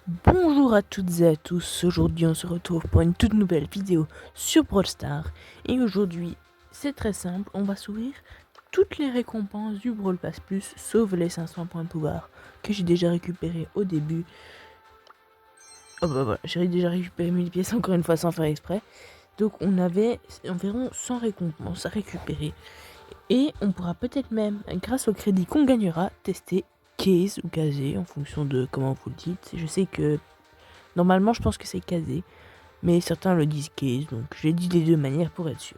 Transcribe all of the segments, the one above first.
Bonjour à toutes et à tous, aujourd'hui on se retrouve pour une toute nouvelle vidéo sur Brawl Stars. Et aujourd'hui c'est très simple, on va s'ouvrir toutes les récompenses du Brawl Pass Plus, sauf les 500 points de pouvoir que j'ai déjà récupéré au début. Oh bah voilà, j'ai déjà récupéré 1000 pièces encore une fois sans faire exprès. Donc on avait environ 100 récompenses à récupérer. Et on pourra peut-être même, grâce au crédit qu'on gagnera, tester Case ou Casé en fonction de comment vous le dites. Je sais que normalement, je pense que c'est casé, mais certains le disent case, donc j'ai dit des deux manières pour être sûr.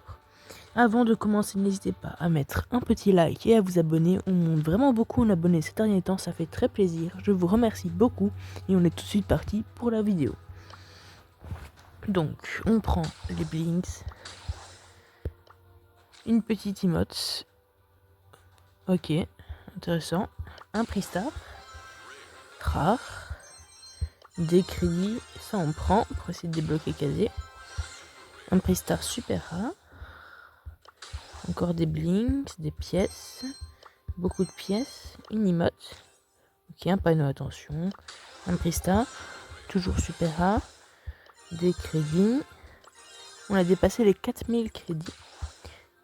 Avant de commencer, n'hésitez pas à mettre un petit like et à vous abonner. On monte vraiment beaucoup en abonnés ces derniers temps, ça fait très plaisir. Je vous remercie beaucoup et on est tout de suite parti pour la vidéo. Donc, on prend les blinks, une petite emote, ok, intéressant, un prix star, rare, des crédits, ça on prend pour essayer de débloquer casier, un prix star super rare. Encore des blinks, des pièces, beaucoup de pièces, une emote, ok, un panneau attention, un prix star, toujours super rare, des crédits, on a dépassé les 4000 crédits,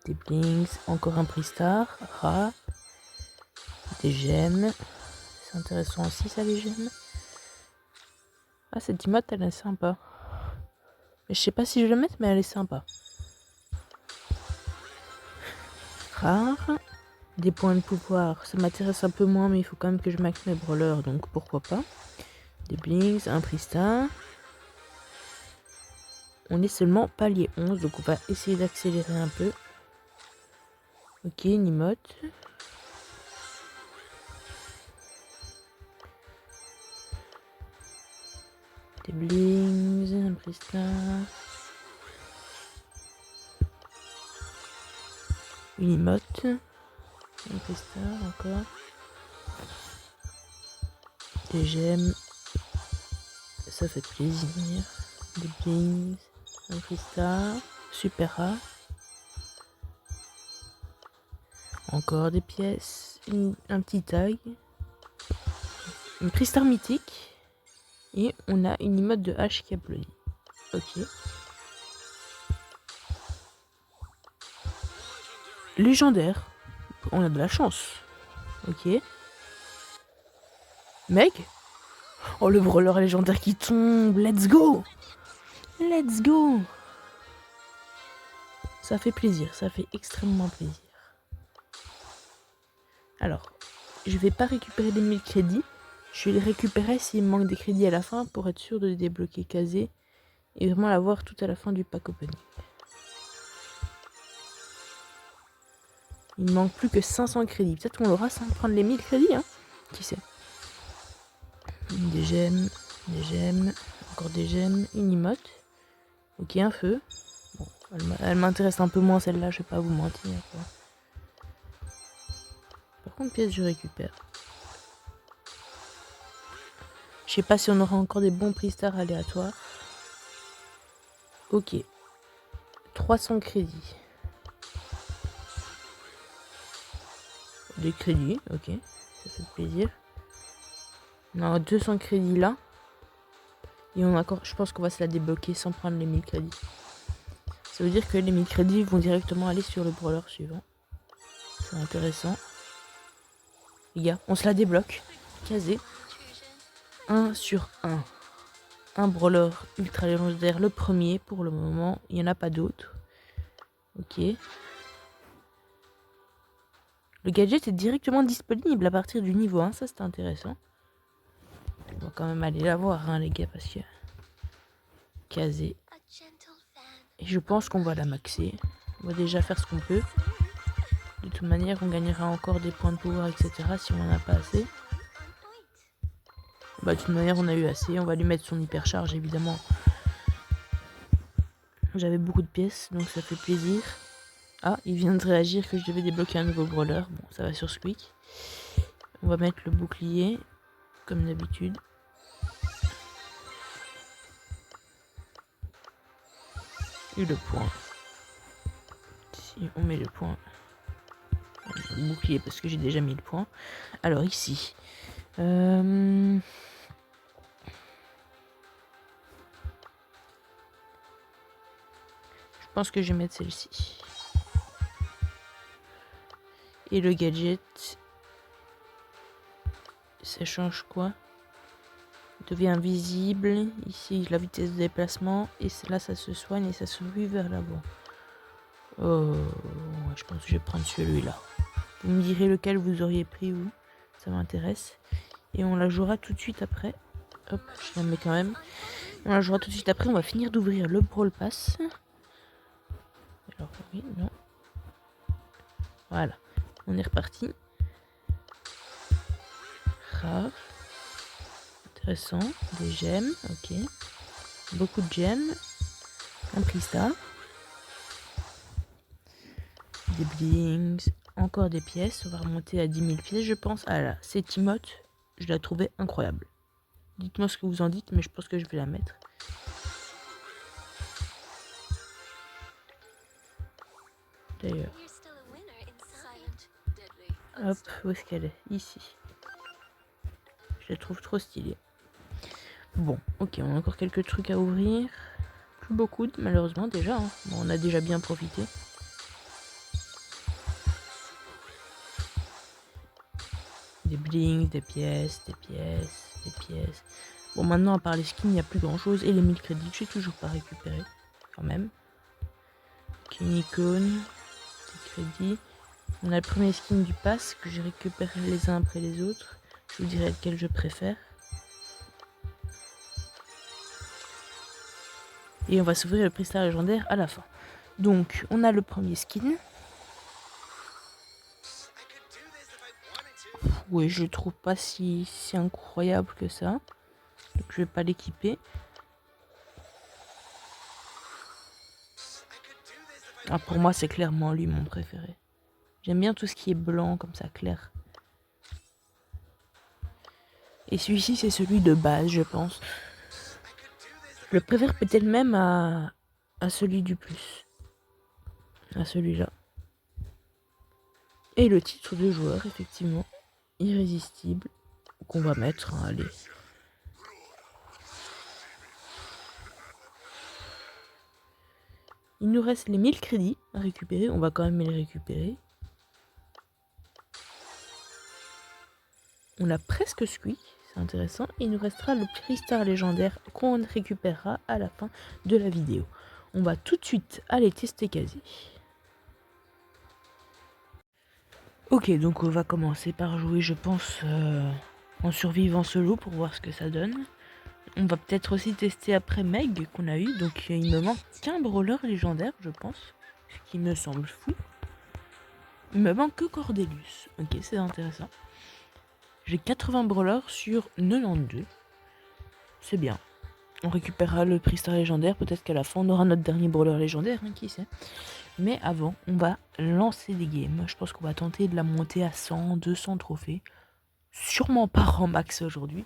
des blinks, encore un prix star, rare, des gemmes, c'est intéressant aussi ça les gemmes. Ah, cette emote elle est sympa, mais je sais pas si je vais la mettre, mais elle est sympa. Rare, des points de pouvoir, ça m'intéresse un peu moins, mais il faut quand même que je max mes brawlers, donc pourquoi pas. Des blinks, un prix star. On est seulement palier 11, donc on va essayer d'accélérer un peu. Ok, une emote. Des blings, un prix star. Une emote. Un prix star encore. Des gemmes. Ça fait plaisir. Des blings, un prix star. Super rare. Encore des pièces. Un petit tag. Une prix star mythique. Et on a une emote de H qui applaudit. Ok. Légendaire. On a de la chance. Ok. Meg. Oh, le brawler légendaire qui tombe. Let's go. Let's go. Ça fait plaisir. Ça fait extrêmement plaisir. Alors, je vais pas récupérer les 1000 crédits. Je vais les récupérer s'il me manque des crédits à la fin pour être sûr de les débloquer casé et vraiment l'avoir tout à la fin du pack opening. Il me manque plus que 500 crédits. Peut-être qu'on l'aura sans prendre les 1000 crédits, hein. Qui sait. Des gemmes, encore des gemmes, une emote. Ok, un feu. Bon, elle m'intéresse un peu moins celle-là, je vais pas vous mentir. Quoi. Par contre, pièce, je récupère. Je sais pas si on aura encore des bons prix stars aléatoires. Ok. 300 crédits. Des crédits, ok. Ça fait plaisir. On a 200 crédits là. Et on a encore, je pense qu'on va se la débloquer sans prendre les 1000 crédits. Ça veut dire que les 1000 crédits vont directement aller sur le brawler suivant. C'est intéressant. Les gars, on se la débloque. Casé. 1 sur 1. Un brawler ultra légendaire, le premier pour le moment. Il n'y en a pas d'autres. Ok. Le gadget est directement disponible à partir du niveau 1. Ça, c'est intéressant. On va quand même aller la voir, hein, les gars, parce que... Casé. Et je pense qu'on va la maxer. On va déjà faire ce qu'on peut. De toute manière, on gagnera encore des points de pouvoir, etc. si on n'en a pas assez. Bah, de toute manière, on a eu assez. On va lui mettre son hypercharge, évidemment. J'avais beaucoup de pièces, donc ça fait plaisir. Ah, il vient de réagir que je devais débloquer un nouveau brawler. Bon, ça va sur Squeak. On va mettre le bouclier, comme d'habitude. Et le point. Si on met le point. Le bouclier, parce que j'ai déjà mis le point. Alors, ici. pense que je vais mettre celle-ci. Et le gadget, ça change quoi? Il devient visible. Ici, la vitesse de déplacement. Et là, ça se soigne et ça se rue vers l'avant. Oh, je pense que je vais prendre celui-là. Vous me direz lequel vous auriez pris, vous. Ça m'intéresse. Et on la jouera tout de suite après. Hop, je la mets quand même. On la jouera tout de suite après. On va finir d'ouvrir le Brawl Pass. Alors, oui, non. Voilà. On est reparti. Rare. Intéressant. Des gemmes. Ok. Beaucoup de gemmes. Un prix star. Des blings. Encore des pièces. On va remonter à 10 000 pièces, je pense. Ah là, cette Timote, je la trouvais incroyable. Dites-moi ce que vous en dites, mais je pense que je vais la mettre. D'ailleurs. Hop, où est-ce qu'elle est? Ici. Je la trouve trop stylée. Bon, ok, on a encore quelques trucs à ouvrir. Plus beaucoup, malheureusement, déjà. Hein. Bon, on a déjà bien profité. Des blings, des pièces, des pièces, des pièces. Bon, maintenant, à part les skins, il n'y a plus grand-chose. Et les 1000 crédits que j'ai toujours pas récupéré. Quand même. Icône, des crédits. On a le premier skin du pass que j'ai récupéré les uns après les autres. Je vous dirai lequel je préfère. Et on va s'ouvrir le prix star légendaire à la fin. Donc, on a le premier skin. Oui, je le trouve pas si incroyable que ça. Donc, je vais pas l'équiper. Ah, pour moi, c'est clairement lui mon préféré. J'aime bien tout ce qui est blanc, comme ça, clair. Et celui-ci, c'est celui de base, je pense. Je le préfère peut-être même à celui du plus. À celui-là. Et le titre de joueur, effectivement. Irrésistible. Qu'on va mettre, hein, allez. Il nous reste les 1000 crédits à récupérer. On va quand même les récupérer. On a presque squeak, c'est intéressant. Il nous restera le prix star légendaire qu'on récupérera à la fin de la vidéo. On va tout de suite aller tester Quasi. Ok, donc on va commencer par jouer, je pense, en survivant solo pour voir ce que ça donne. On va peut-être aussi tester après Meg qu'on a eu. Donc il me manque qu'un brawler légendaire, je pense. Ce qui me semble fou. Il me manque que Cordelius. Ok, c'est intéressant. J'ai 80 brawlers sur 92. C'est bien. On récupérera le prix star légendaire. Peut-être qu'à la fin, on aura notre dernier brawler légendaire, hein, qui sait. Mais avant, on va lancer des games. Je pense qu'on va tenter de la monter à 100, 200 trophées. Sûrement pas en max aujourd'hui.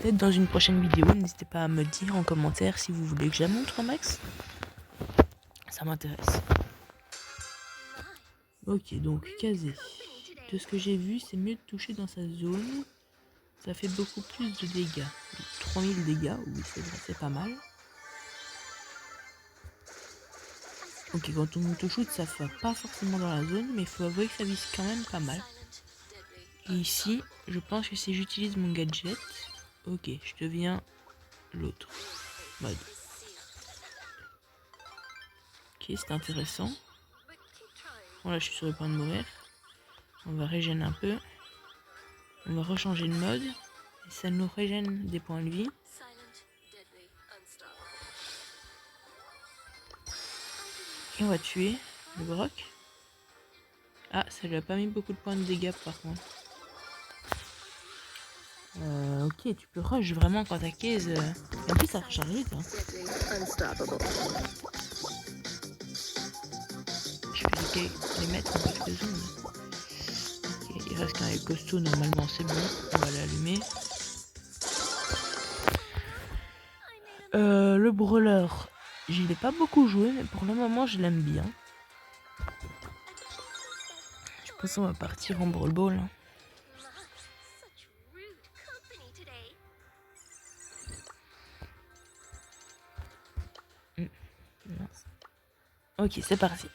Peut-être dans une prochaine vidéo. N'hésitez pas à me dire en commentaire si vous voulez que je la montre en max. Ça m'intéresse. Ok, donc Kazé. De ce que j'ai vu, c'est mieux de toucher dans sa zone. Ça fait beaucoup plus de dégâts. 3000 dégâts, oui, c'est vrai, c'est pas mal. Ok, quand on auto-shoot, ça va pas forcément dans la zone, mais il faut avouer que ça vise quand même pas mal. Et ici, je pense que si j'utilise mon gadget, ok, je deviens l'autre mode. Ok, c'est intéressant. Bon, là, je suis sur le point de mourir. On va régénérer un peu. On va rechanger de mode. Et ça nous régène des points de vie. Et on va tuer le Brock. Ah, ça lui a pas mis beaucoup de points de dégâts par contre. Ok, tu peux rush vraiment quand ta case. En plus, ça recharge vite. Hein. Je vais les mettre en quelques zones. Okay, il reste qu'un costaud, normalement c'est bon. On va l'allumer. Le brawler, je l'ai pas beaucoup joué, mais pour le moment je l'aime bien. Je pense qu'on va partir en brawl ball. Hein. Mince. Ok, c'est parti.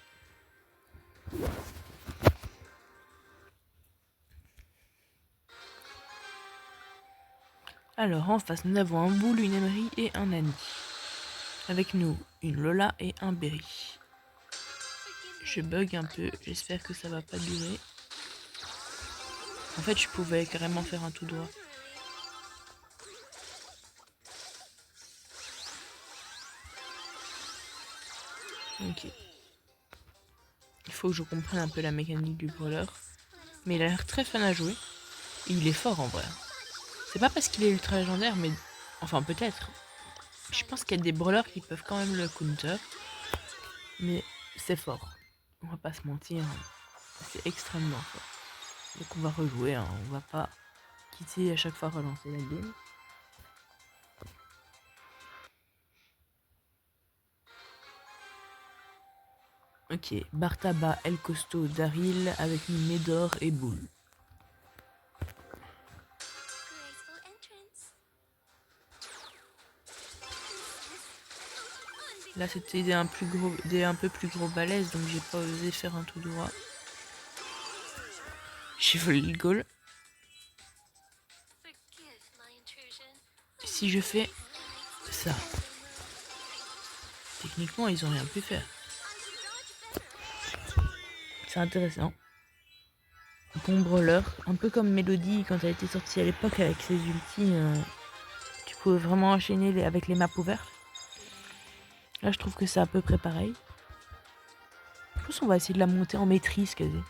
Alors, en face, nous avons un Boule, une Emery et un Annie. Avec nous, une Lola et un Berry. Je bug un peu, j'espère que ça va pas durer. En fait, je pouvais carrément faire un tout droit. Ok. Il faut que je comprenne un peu la mécanique du brawler. Mais il a l'air très fun à jouer. Et il est fort en vrai. C'est pas parce qu'il est ultra légendaire, mais... Enfin, peut-être. Je pense qu'il y a des brawlers qui peuvent quand même le counter. Mais c'est fort. On va pas se mentir. C'est extrêmement fort. Donc on va rejouer. Hein. On va pas quitter à chaque fois relancer la game. Ok. Bartaba, El Costo, Daryl avec une Médor et Boule. Là c'était des un peu plus gros balèzes, donc j'ai pas osé faire un tout droit. J'ai volé le goal. Si je fais ça, techniquement ils ont rien pu faire. C'est intéressant. Bon brawler, un peu comme Melody quand elle était sortie à l'époque avec ses ultis, tu pouvais vraiment enchaîner avec les maps ouvertes. Là je trouve que c'est à peu près pareil. Je pense qu'on va essayer de la monter en maîtrise quasi.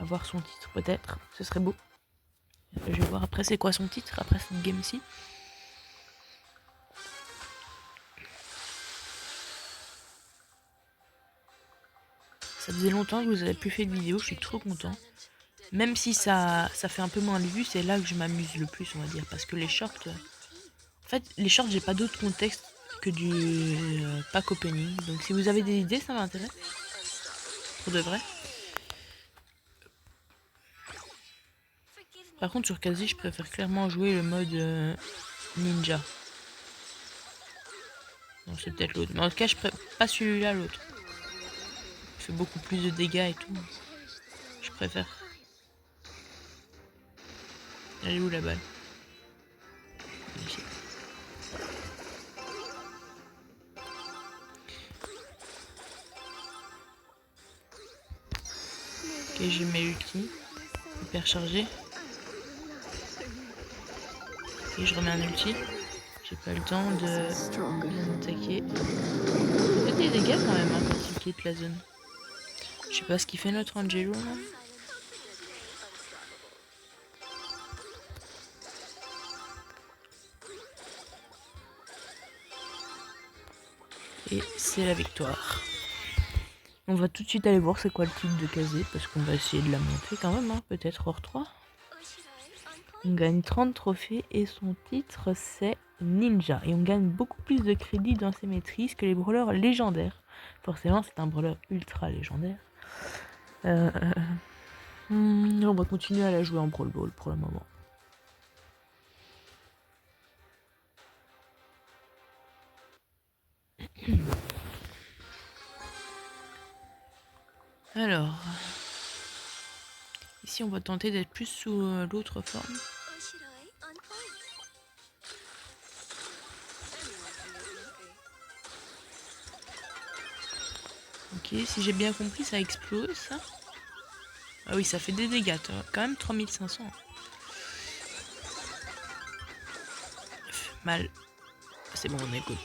Avoir son titre peut-être, ce serait beau. Je vais voir après c'est quoi son titre après cette game-ci. Ça faisait longtemps que vous avez plus fait de vidéo, je suis trop content. Même si ça fait un peu moins de vues, c'est là que je m'amuse le plus, on va dire. Parce que les shorts... En fait, les shorts, j'ai pas d'autre contexte que du pack opening. Donc si vous avez des idées, ça m'intéresse. Pour de vrai. Par contre, sur Kazi, je préfère clairement jouer le mode ninja. Non, c'est peut-être l'autre. Mais en tout cas, je préfère pas celui-là, l'autre. Il fait beaucoup plus de dégâts et tout. Je préfère. Elle est où la balle? Ici. Ok, j'ai mes ultis. Hyper chargé. Ok, je remets un ulti. J'ai pas le temps de m'attaquer. Ça fait des dégâts quand même hein, quand il quitte la zone. Je sais pas ce qu'il fait notre Angelo là. Et c'est la victoire. On va tout de suite aller voir c'est quoi le titre de Kazé parce qu'on va essayer de la monter quand même, hein, peut-être hors 3. On gagne 30 trophées et son titre c'est Ninja. Et on gagne beaucoup plus de crédits dans ses maîtrises que les brawlers légendaires. Forcément c'est un brawler ultra légendaire. On va continuer à la jouer en Brawl Ball pour le moment. Alors, ici on va tenter d'être plus sous l'autre forme. Ok, si j'ai bien compris, ça explose ça. Ah oui, ça fait des dégâts, quand même 3500. Mal. C'est bon, on est good.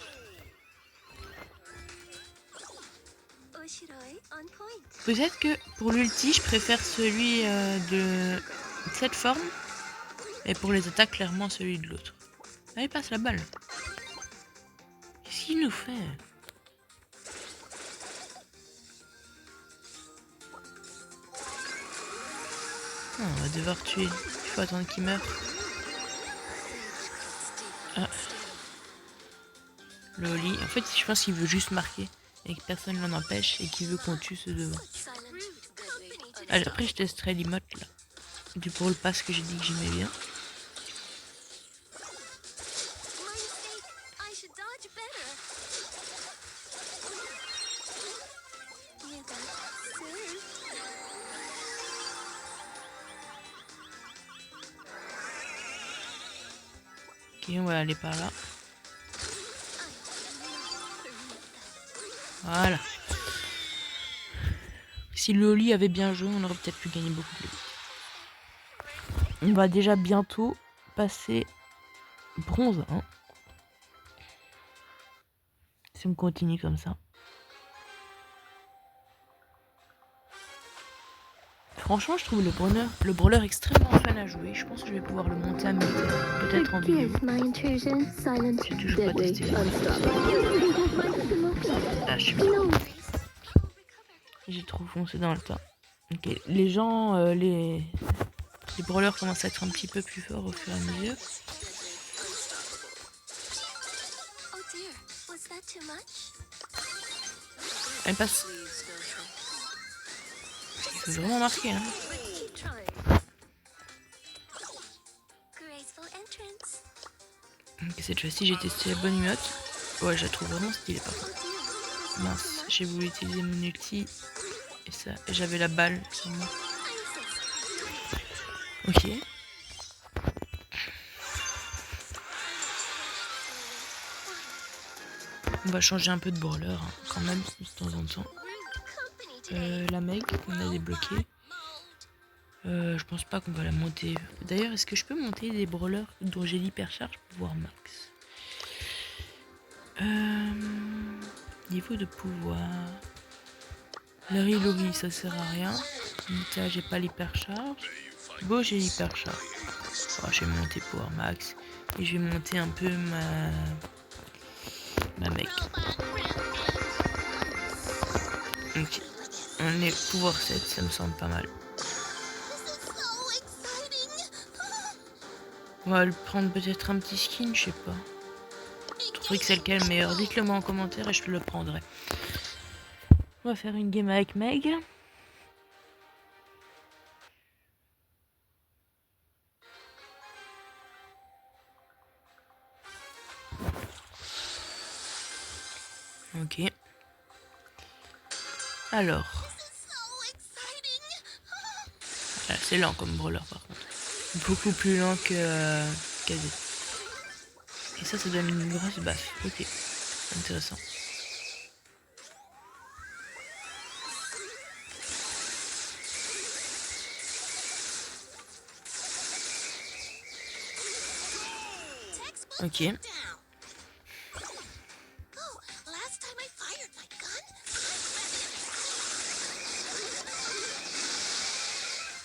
Peut-être que pour l'ulti, je préfère celui de cette forme. Et pour les attaques, clairement celui de l'autre. Allez, passe la balle. Qu'est-ce qu'il nous fait? Oh, on va devoir tuer. Il faut attendre qu'il meure. Ah. Le Oli. En fait, je pense qu'il veut juste marquer. Et que personne ne l'en empêche. Et qu'il veut qu'on tue ceux devant. Allez, après, je testerai l'emote là. Du pour le pass que j'ai dit que j'aimais bien. Ok, on va aller par là. Voilà. Si le Oli avait bien joué, on aurait peut-être pu gagner beaucoup plus vite. On va déjà bientôt passer bronze 1. Si on continue comme ça. Franchement, je trouve le brawler extrêmement fun à jouer. Je pense que je vais pouvoir le monter à midi, peut-être en vidéo. J'ai toujours pas testé. Ah, je suis bien. J'ai trop foncé dans le tas. Ok, les gens, les brawlers commencent à être un petit peu plus forts au fur et à mesure. Elle passe. Il faut vraiment marquer, hein. Ok, cette fois-ci, j'ai testé la bonne emote. Ouais, je la trouve vraiment stylée par contre. Mince, j'ai voulu utiliser mon ulti. Et ça, j'avais la balle sur moi. Ok. On va changer un peu de brawler, hein, quand même, de temps en temps. La Meg, on a débloqué. Je pense pas qu'on va la monter. D'ailleurs, est-ce que je peux monter des brawlers dont j'ai l'hypercharge pour pouvoir max? Niveau de pouvoir. Larry Lobby, ça sert à rien. Nita, j'ai pas l'hypercharge. Beau, j'ai l'hypercharge. Oh, je vais monter pouvoir max. Et je vais monter un peu ma mec. Ok. On est pouvoir 7, ça me semble pas mal. On va le prendre peut-être un petit skin, je sais pas. Je trouverais que c'est lequel le meilleur. Dites-le moi en commentaire et je le prendrai. On va faire une game avec Meg. Ok. Alors. Voilà, c'est lent comme brawler par contre. Beaucoup plus lent que Kazé. Et ça donne une grosse baffe. Ok. Intéressant. Ok. Je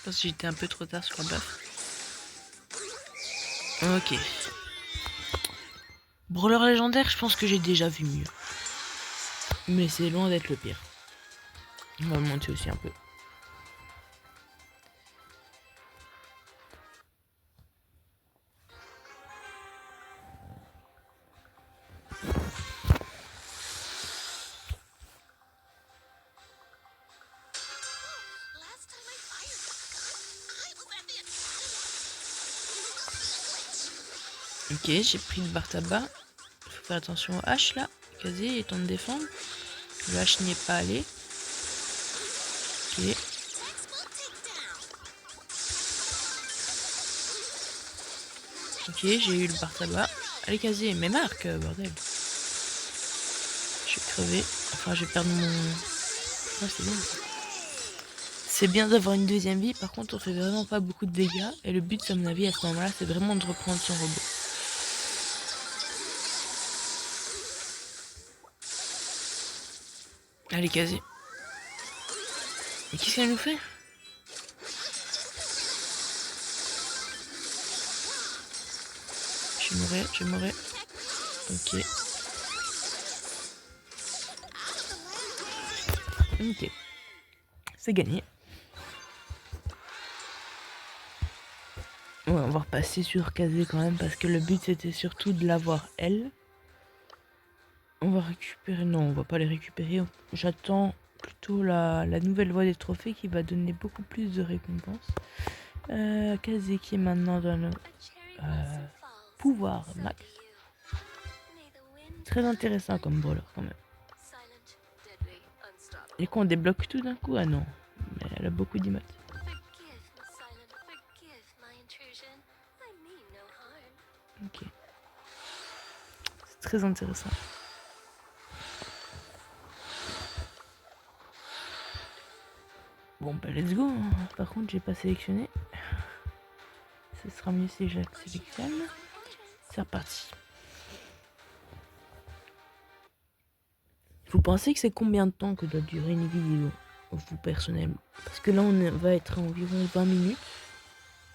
pense que j'étais un peu trop tard sur la baffe. Ok. Brawler légendaire, je pense que j'ai déjà vu mieux. Mais c'est loin d'être le pire. On va le monter aussi un peu. Ok, j'ai pris le bar tabac. Faut faire attention au H là. Kazé est temps de défendre. Le H n'y est pas allé. Ok. Ok, j'ai eu le bar tabac. Allez Kazé, mais marque, bordel. Je vais crever. Enfin, je vais perdre mon... Oh, c'est bien. C'est bien d'avoir une deuxième vie. Par contre, on fait vraiment pas beaucoup de dégâts. Et le but, à mon avis, à ce moment-là, c'est vraiment de reprendre son robot. Allez, Kazé. Mais qu'est-ce qu'elle nous fait? Je mourrai. Ok. Ok. C'est gagné. Ouais, on va repasser sur Kazé quand même parce que le but c'était surtout de l'avoir elle. On va récupérer... Non, on va pas les récupérer. J'attends plutôt la nouvelle voie des trophées qui va donner beaucoup plus de récompenses. Kazé qui est maintenant dans le pouvoir max. Très intéressant comme brawler quand même. Et qu'on débloque tout d'un coup? Ah non, mais elle a beaucoup d'emotes. Ok. C'est très intéressant. Bon bah let's go, hein. Par contre j'ai pas sélectionné. Ce sera mieux si je la sélectionne. C'est reparti. Vous pensez que c'est combien de temps que doit durer une vidéo, vous personnellement? Parce que là on va être à environ 20 minutes.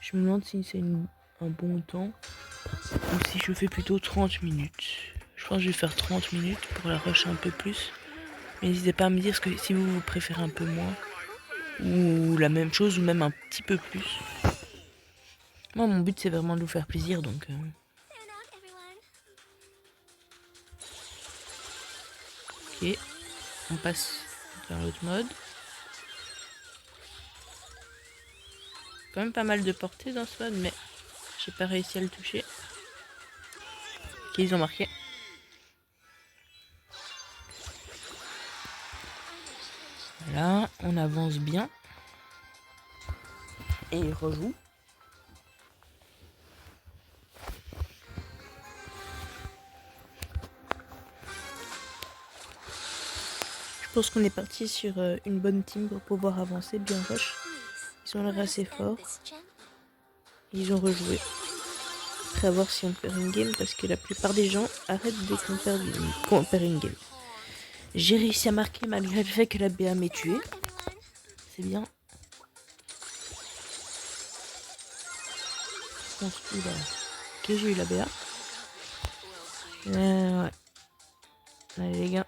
Je me demande si c'est un bon temps ou si je fais plutôt 30 minutes. Je pense que je vais faire 30 minutes pour la rush un peu plus. Mais n'hésitez pas à me dire si vous préférez un peu moins ou la même chose ou même un petit peu plus. Moi mon but c'est vraiment de vous faire plaisir donc... Ok, on passe dans l'autre mode. Quand même pas mal de portée dans ce mode mais j'ai pas réussi à le toucher. Ok, ils ont marqué. Voilà, on avance bien. Et il rejoue. Je pense qu'on est parti sur une bonne team pour pouvoir avancer bien rush. Ils ont l'air assez forts. Ils ont rejoué. Après à voir si on perd une game parce que la plupart des gens arrêtent dès qu'on perd une game. J'ai réussi à marquer malgré le fait que la BA m'ait tué. C'est bien. Oula. Ok, j'ai eu la BA. Ouais. Allez les gars.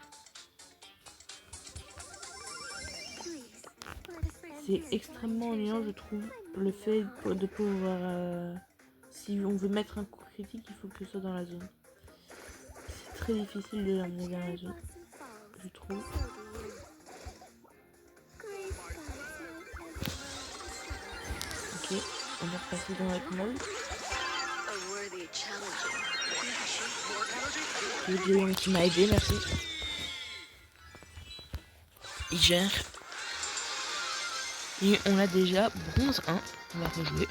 C'est extrêmement ennuyant je trouve le fait de pouvoir... si on veut mettre un coup critique, il faut que ce soit dans la zone. C'est très difficile de l'amener dans la zone, je trouve. Ok, on va repasser dans notre mode. Le Guillaume qui m'a aidé, merci. Il gère. Et on a déjà bronze 1. On va rejouer.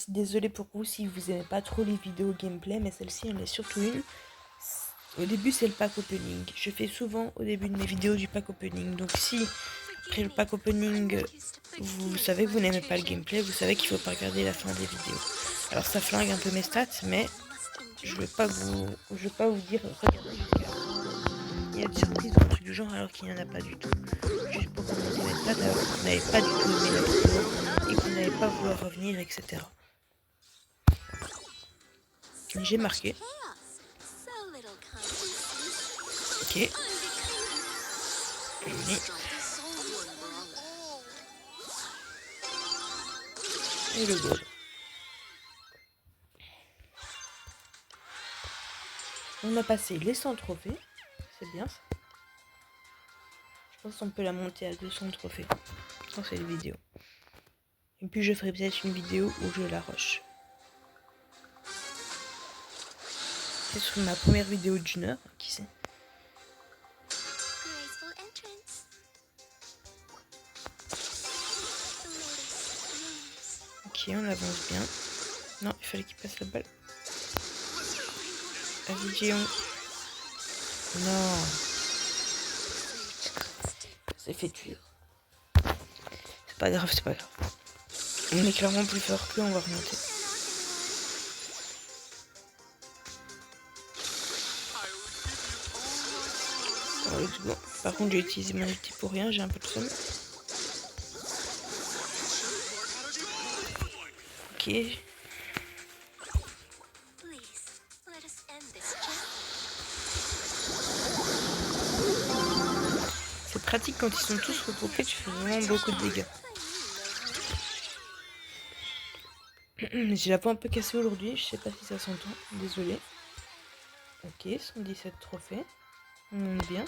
Désolée pour vous si vous aimez pas trop les vidéos gameplay, mais celle-ci en est surtout une. Au début c'est le pack opening. Je fais souvent au début de mes vidéos du pack opening. Donc si après le pack opening vous savez que vous n'aimez pas le gameplay, vous savez qu'il faut pas regarder la fin des vidéos. Alors ça flingue un peu mes stats, mais je veux pas vous dire regardez jusqu'à la fin. Il y a des surprises ou un truc du genre alors qu'il n'y en a pas du tout. Juste pour augmenter mes stats alors que vous n'avez pas du tout aimé la vidéo et que vous n'allez pas vouloir revenir, etc. J'ai marqué. Ok. Et le goal. On a passé les 100 trophées. C'est bien ça. Je pense qu'on peut la monter à 200 trophées. Dans cette vidéo. Et puis je ferai peut-être une vidéo où je la rush. C'est sur ma première vidéo d'une heure, qui sait. Ok, on avance bien. Non, il fallait qu'il passe la balle. Vas-y, Géon. Non. C'est fait tuer. C'est pas grave, c'est pas grave. On est clairement plus fort que on va remonter. Oh, let's go. Par contre, j'ai utilisé mon ulti pour rien, j'ai un peu de somme. Ok. C'est pratique quand ils sont tous regroupés, tu fais vraiment beaucoup de dégâts. J'ai la peau un peu cassée aujourd'hui, je sais pas si ça s'entend, désolé. Ok, 117 trophées, on monte bien.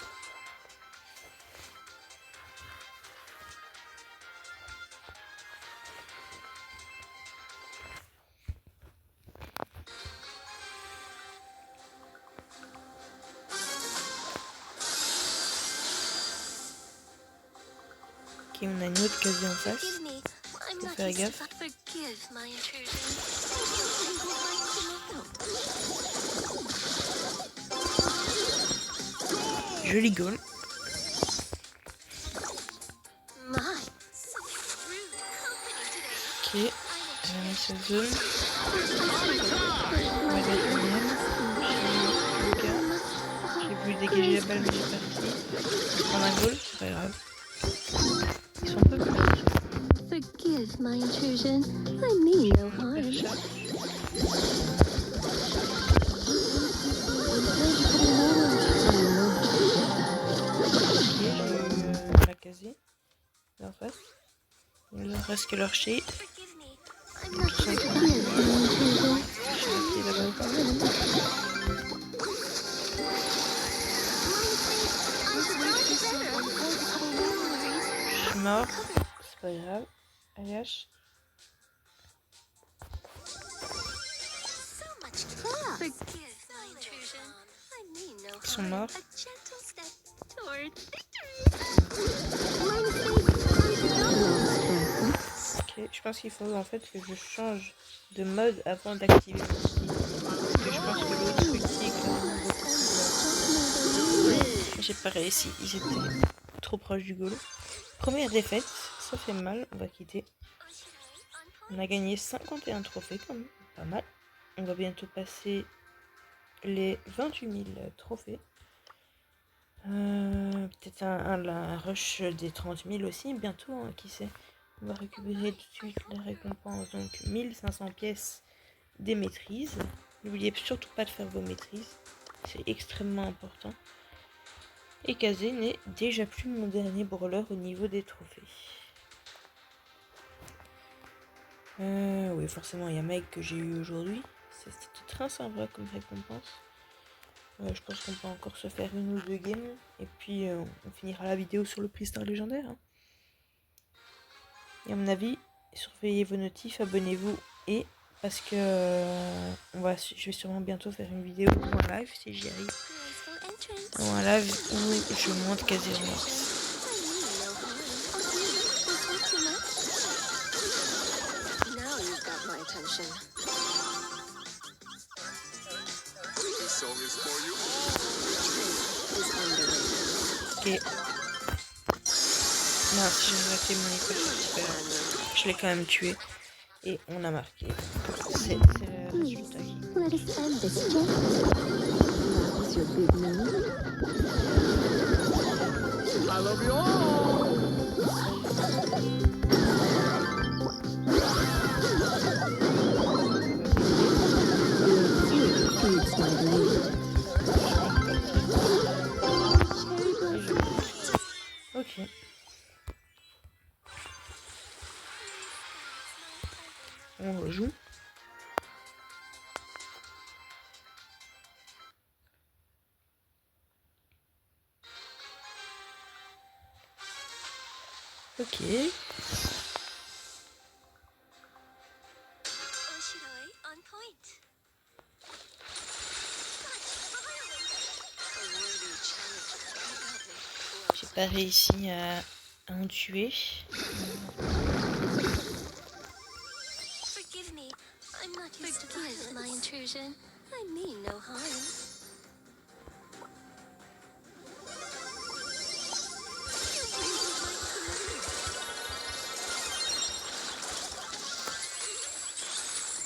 on a une autre casée en face. Faut faire gaffe. Joli goal. Ok, on va mettre cette zone. On va mettre une mienne. J'ai voulu dégager la balle mais j'ai pas réussi. On prend un goal, c'est pas grave. Ils sont pas plus. Forgive my intrusion. I mean no harm. La casée en face. Il ne reste que leur shade. Je suis mort, c'est pas grave. Allez, ils sont morts. Ok, je pense qu'il faut en fait que je change de mode avant d'activer l'outil. Parce que je pense que l'autre outil est quand même beaucoup plus... J'ai pas réussi, ils étaient trop proches du goal. Première défaite, ça fait mal, on va quitter. On a gagné 51 trophées quand même, pas mal. On va bientôt passer les 28 000 trophées. Peut-être un rush des 30 000 aussi, bientôt, hein, qui sait. On va récupérer tout de suite les récompenses, donc 1500 pièces des maîtrises. N'oubliez surtout pas de faire vos maîtrises, c'est extrêmement important. Et Kazé n'est déjà plus mon dernier brawler au niveau des trophées. Oui, forcément, il y a Mike que j'ai eu aujourd'hui. C'était très sympa comme récompense. Je pense qu'on peut encore se faire une ou deux games. Et puis, on finira la vidéo sur le prix star légendaire. Hein. Et à mon avis, surveillez vos notifs, abonnez-vous. Et parce que je vais sûrement bientôt faire une vidéo ou un live si j'y arrive. Ou un live où je monte Kazé Remorse. Ok. Non, si j'ai raté mon école, c'est pas grave. Je l'ai quand même tué. Et on a marqué. C'est le résultat qui... I love you all. Ok. On rejoue. Ok. J'ai pas réussi à en tuer. Forgive my intrusion. I mean no harm.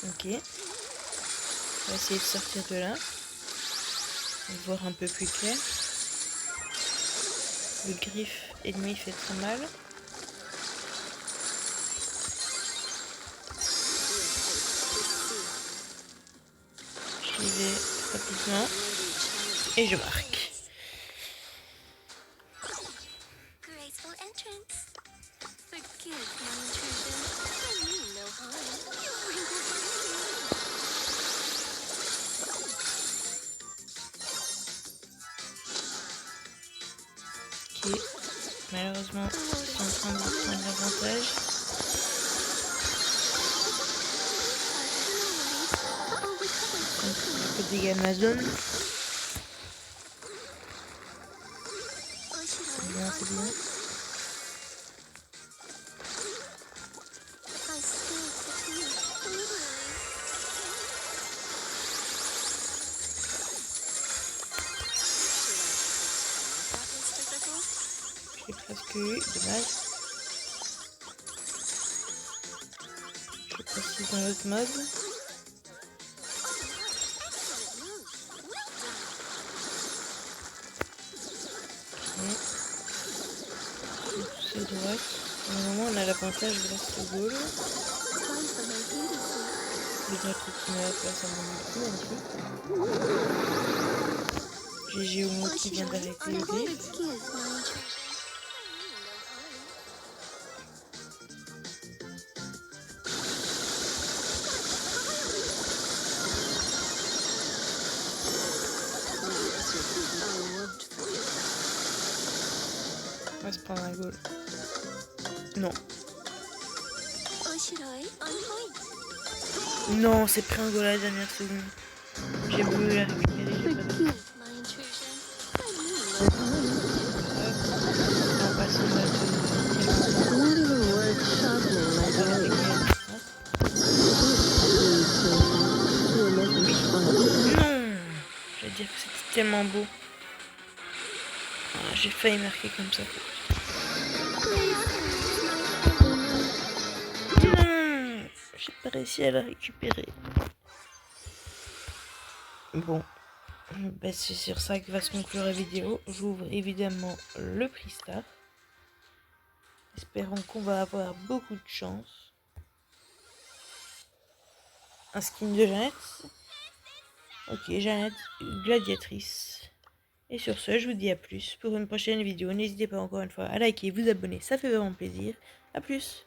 Ok. On va essayer de sortir de là. Voir un peu plus clair. Le griffe ennemi fait très mal. J'y vais rapidement. Et je marque. Ok. Malheureusement, ils sont en train de prendre l'avantage. Un peu de dégâts de ma zone. C'est bien, c'est bien. J'ai presque eu, dommage. Je précise dans l'autre mode. C'est droit. Au moment on a l'avantage grâce au goal. Je vais dire continuer à faire ça non plus. GG au mot qui vient d'arrêter le dé. On va se prendre un goal. Non. Non, c'est pris un goal à la dernière seconde. J'ai voulu la récupérer, j'ai pas de... On passe au mode non, je vais dire que c'était tellement beau. Ah, j'ai failli marquer comme ça. Non, j'ai pas réussi à la récupérer. Bon, ben c'est sur ça que va se conclure la vidéo. J'ouvre évidemment le prix Star. Espérons qu'on va avoir beaucoup de chance. Un skin de Jeannette. Ok, Jeannette, gladiatrice. Et sur ce, je vous dis à plus pour une prochaine vidéo. N'hésitez pas encore une fois à liker, vous abonner, ça fait vraiment plaisir. À plus.